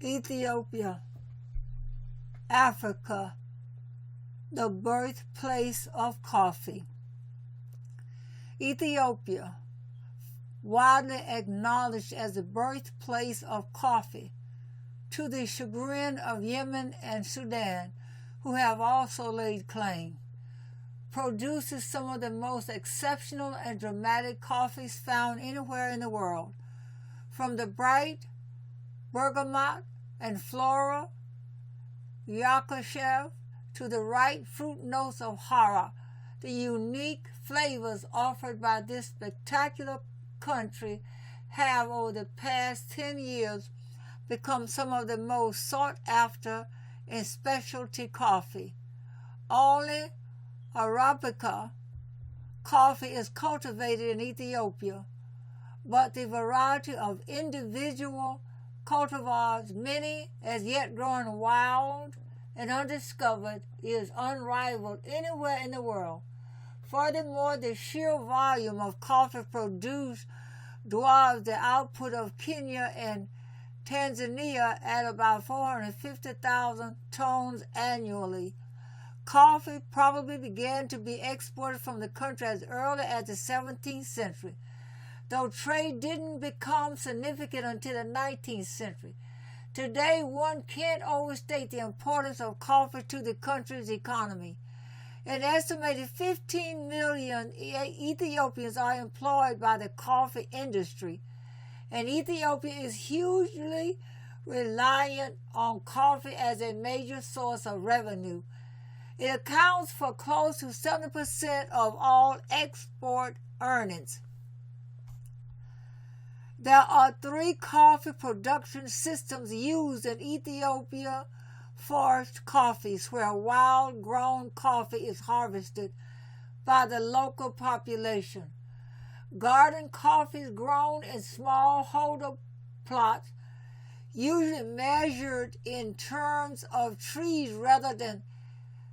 Ethiopia, Africa, the birthplace of coffee. Ethiopia, widely acknowledged as the birthplace of coffee, to the chagrin of Yemen and Sudan, who have also laid claim, produces some of the most exceptional and dramatic coffees found anywhere in the world, from the bright bergamot and floral Yirgacheffe to the ripe fruit notes of Harrar. The unique flavors offered by this spectacular country have, over the past 10 years, become some of the most sought after in specialty coffee. Only Arabica coffee is cultivated in Ethiopia, but the variety of individual cultivars, many as yet growing wild and undiscovered, is unrivaled anywhere in the world. Furthermore, the sheer volume of coffee produced dwarfs the output of Kenya and Tanzania at about 450,000 tons annually. Coffee probably began to be exported from the country as early as the 17th century, though trade didn't become significant until the 19th century. Today, one can't overstate the importance of coffee to the country's economy. An estimated 15 million Ethiopians are employed by the coffee industry, and Ethiopia is hugely reliant on coffee as a major source of revenue. It accounts for close to 70% of all export earnings. There are 3 coffee production systems used in Ethiopia: forest coffees, where wild-grown coffee is harvested by the local population; garden coffees grown in small holder plots, usually measured in terms of trees rather than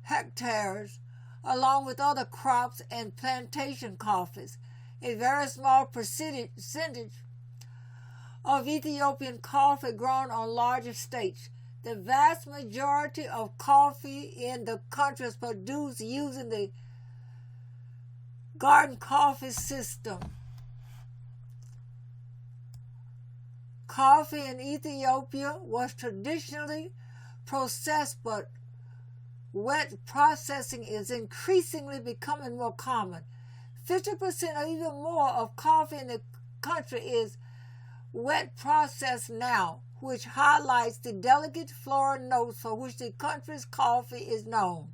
hectares, along with other crops; and plantation coffees, a very small percentage of Ethiopian coffee grown on large estates. The vast majority of coffee in the country is produced using the garden coffee system. Coffee in Ethiopia was traditionally processed, but wet processing is increasingly becoming more common. 50% or even more of coffee in the country is wet processed now, which highlights the delicate floral notes for which the country's coffee is known.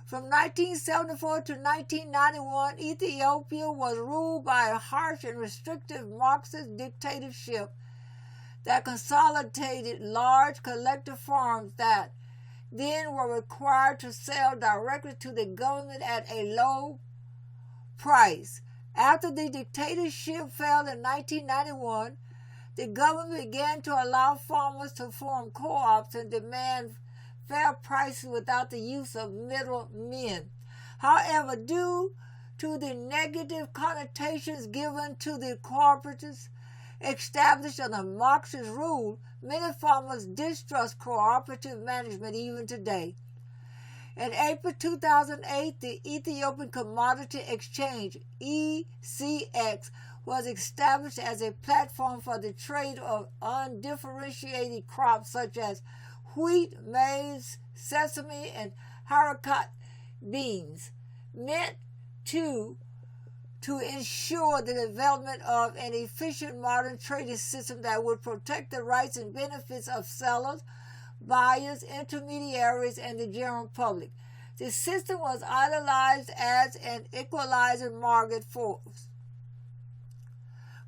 From 1974 to 1991, Ethiopia was ruled by a harsh and restrictive Marxist dictatorship that consolidated large collective farms that then were required to sell directly to the government at a low price. After the dictatorship fell in 1991, the government began to allow farmers to form co-ops and demand fair prices without the use of middlemen. However, due to the negative connotations given to the cooperatives established under Marxist rule, many farmers distrust cooperative management even today. In April 2008, the Ethiopian Commodity Exchange, ECX, was established as a platform for the trade of undifferentiated crops such as wheat, maize, sesame, and haricot beans, meant to ensure the development of an efficient modern trading system that would protect the rights and benefits of sellers, buyers, intermediaries, and the general public. The system was idolized as an equalizing market force.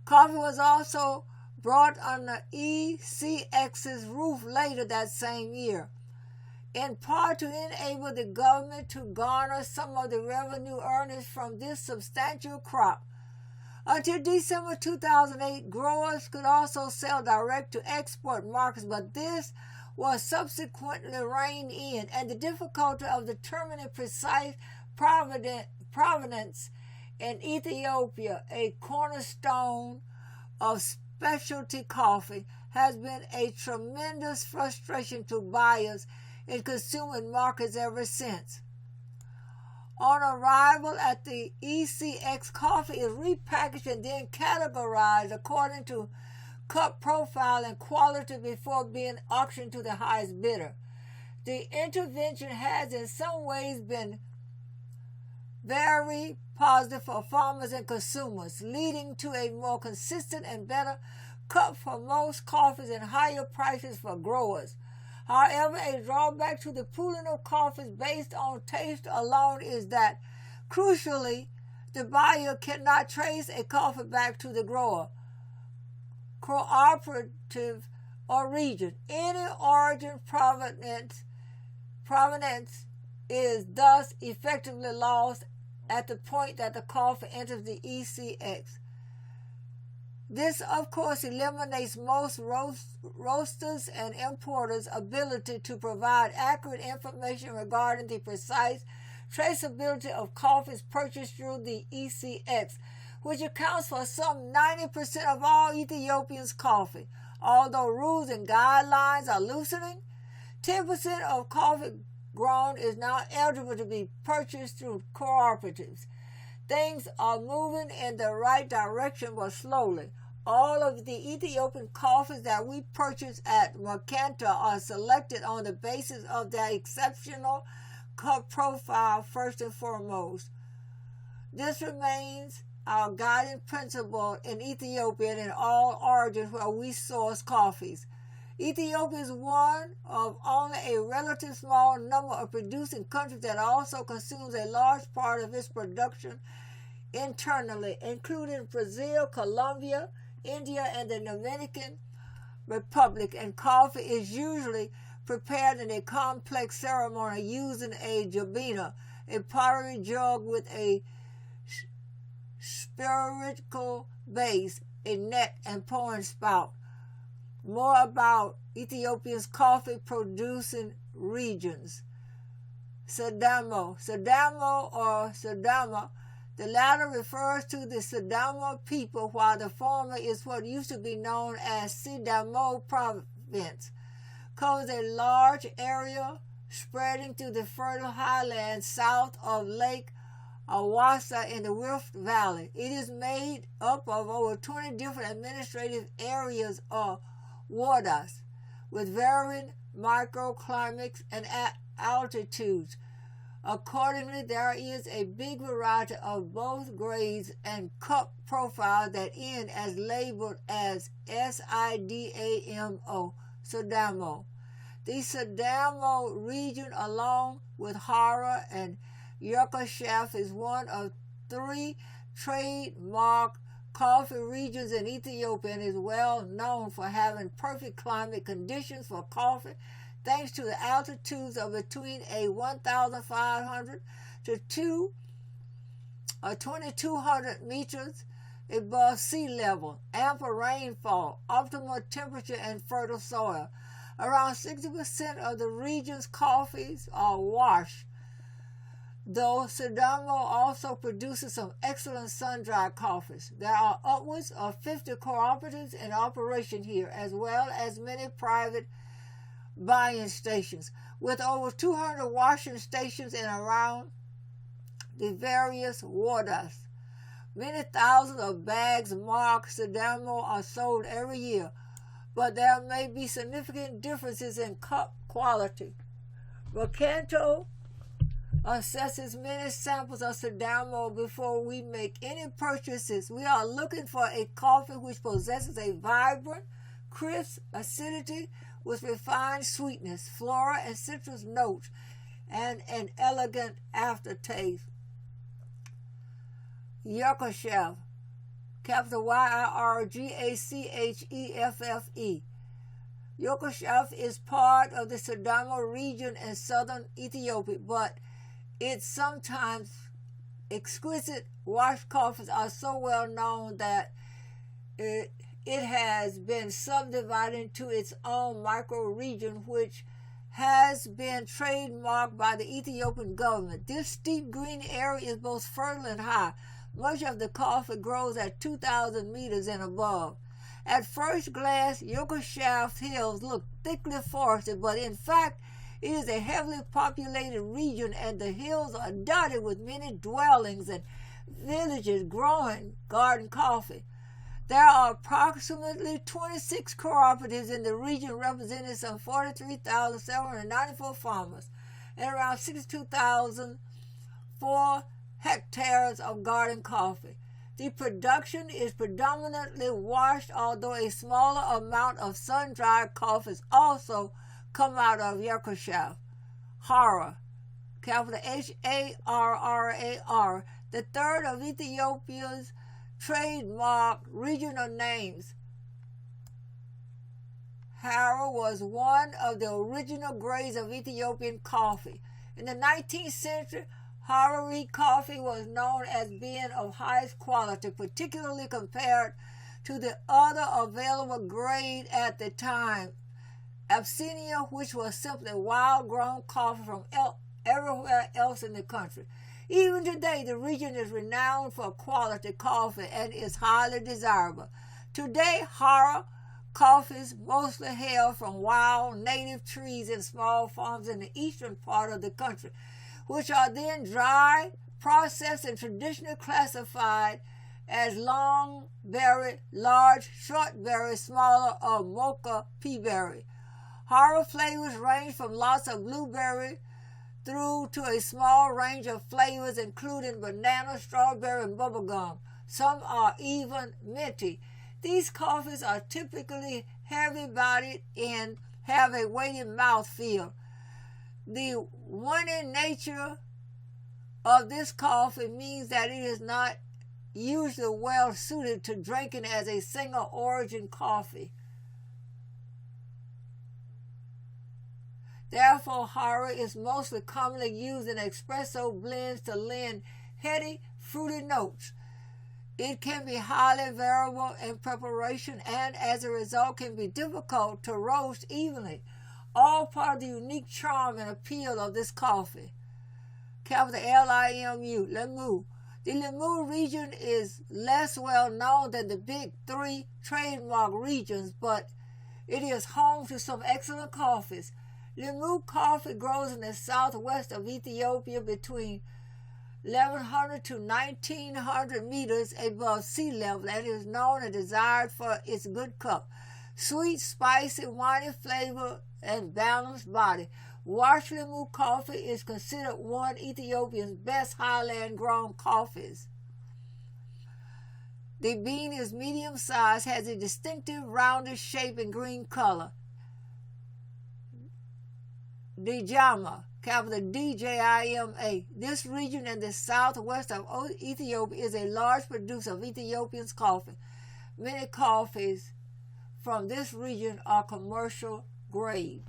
Coffee was also brought under ECX's roof later that same year, in part to enable the government to garner some of the revenue earnings from this substantial crop. Until December 2008, growers could also sell direct to export markets, but this was subsequently reined in, and the difficulty of determining precise provenance in Ethiopia, a cornerstone of specialty coffee has been a tremendous frustration to buyers in consumer markets ever since. On arrival at the ECX, coffee is repackaged and then categorized according to cup profile and quality before being auctioned to the highest bidder. The intervention has in some ways been very positive for farmers and consumers, leading to a more consistent and better cup for most coffees and higher prices for growers. However, a drawback to the pooling of coffees based on taste alone is that, crucially, the buyer cannot trace a coffee back to the grower, cooperative, or region. Any origin provenance is thus effectively lost at the point that the coffee enters the ECX. This, of course, eliminates most roasters and importers' ability to provide accurate information regarding the precise traceability of coffees purchased through the ECX, which accounts for some 90% of all Ethiopians' coffee. Although rules and guidelines are loosening, 10% of coffee grown is now eligible to be purchased through cooperatives. Things are moving in the right direction, but slowly. All of the Ethiopian coffees that we purchase at Mercanta are selected on the basis of their exceptional cup profile first and foremost. This remains our guiding principle in Ethiopia and in all origins where we source coffees. Ethiopia is one of only a relatively small number of producing countries that also consumes a large part of its production internally, including Brazil, Colombia, India, and the Dominican Republic, and coffee is usually prepared in a complex ceremony using a jabina, a pottery jug with a spherical base, a neck, and pouring spout. More about Ethiopia's coffee producing regions. Sidamo or Sidama. The latter refers to the Sidama people, while the former is what used to be known as Sidamo province. Covers a large area spreading through the fertile highlands south of Lake Awassa in the Rift Valley. It is made up of over 20 different administrative areas or wardas with varying microclimates and altitudes. Accordingly, there is a big variety of both grades and cup profile that end as labeled as Sidamo, Sidamo. The Sidamo region, along with Harrar and Yirgacheffe, is one of 3 trademark coffee regions in Ethiopia and is well known for having perfect climate conditions for coffee, thanks to the altitudes of between 1,500 to 2,200 meters above sea level, ample rainfall, optimal temperature, and fertile soil. Around 60% of the region's coffees are washed, though Sidamo also produces some excellent sun-dried coffees. There are upwards of 50 cooperatives in operation here, as well as many private buying stations, with over 200 washing stations in around the various wardas. Many thousands of bags marked Sidamo are sold every year, but there may be significant differences in cup quality. Mercanta assesses many samples of Sidamo before we make any purchases. We are looking for a coffee which possesses a vibrant, crisp acidity with refined sweetness, floral and citrus notes, and an elegant aftertaste. Yirgacheffe, capital Yirgacheffe. Yirgacheffe is part of the Sidamo region in southern Ethiopia, but its sometimes exquisite washed coffees are so well known that it has been subdivided into its own micro-region, which has been trademarked by the Ethiopian government. This steep green area is both fertile and high. Much of the coffee grows at 2,000 meters and above. At first glance, Yirgacheffe hills look thickly forested, but in fact, it is a heavily populated region, and the hills are dotted with many dwellings and villages growing garden coffee. There are approximately 26 cooperatives in the region, representing some 43,794 farmers and around 62,004 hectares of garden coffee. The production is predominantly washed, although a smaller amount of sun-dried coffees also come out of Yirgacheffe. Harrar, capital Harrar, the third of Ethiopia's trademark regional names. Harrar was one of the original grades of Ethiopian coffee. In the 19th century, Harari coffee was known as being of highest quality, particularly compared to the other available grade at the time, Abyssinia, which was simply wild-grown coffee from everywhere else in the country. Even today, the region is renowned for quality coffee and is highly desirable. Today, Harrar coffees mostly hail from wild native trees and small farms in the eastern part of the country, which are then dried, processed, and traditionally classified as long berry, large, short berry, smaller, or mocha pea berry. Harrar flavors range from lots of blueberry through to a small range of flavors, including banana, strawberry, and bubblegum. Some are even minty. These coffees are typically heavy-bodied and have a weighty mouthfeel. The winning nature of this coffee means that it is not usually well suited to drinking as a single origin coffee. Therefore, Harrar is mostly commonly used in espresso blends to lend heady, fruity notes. It can be highly variable in preparation and, as a result, can be difficult to roast evenly. All part of the unique charm and appeal of this coffee. Capital Limu. The Limu region is less well known than the big three trademark regions, but it is home to some excellent coffees. Limu coffee grows in the southwest of Ethiopia between 1,100 to 1,900 meters above sea level and is known and desired for its good cup, sweet, spicy, winey flavor, and balanced body. Washed Limu coffee is considered one of Ethiopia's best highland-grown coffees. The bean is medium-sized, has a distinctive rounded shape and green color. Dijama, capital Djima. This region in the southwest of Ethiopia is a large producer of Ethiopian coffee. Many coffees from this region are commercial grade.